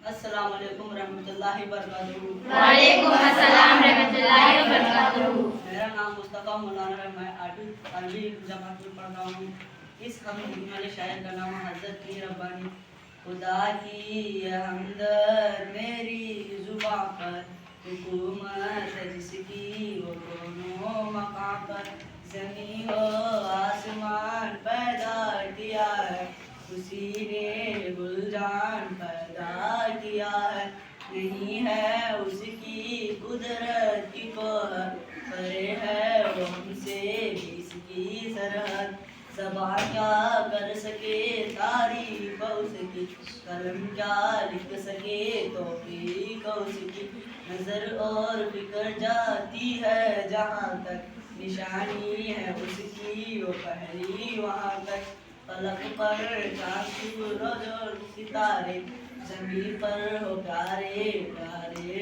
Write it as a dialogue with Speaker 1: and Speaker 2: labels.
Speaker 1: अस्सलाम वालेकुम रहमतुल्लाहि व बरकातुहू।
Speaker 2: वालेकुम अस्सलाम रहमतुल्लाहि व बरकातुहू।
Speaker 1: मेरा नाम मुस्तफ़ा मौलाना है। मैं 8वीं जमात में पढ़ रहा हूँ। इस हम लिखने वाले शायर का नाम है हज़रत पीर रब्बानी। खुदा की ये हमद मेरी जुबां पर, हुकूमत है जिसकी वो दोनों मकाम पर। ज़मीं हो आसमान पैदा किया है, उसी ने गुलजान पैदा किया है। नहीं है उसकी कुदरत की कोहर, परे है वो हमसे भी इसकी सरहद। ज़बान क्या कर सके तारीफ उसकी, कलम क्या लिख सके तौफीक उसकी। नजर और फिक्र जाती है जहाँ तक, निशानी है उसकी वो पहली वहाँ तक। फलक पर चाँद सूरज और सितारे, ज़मीन पर हो प्यारे प्यारे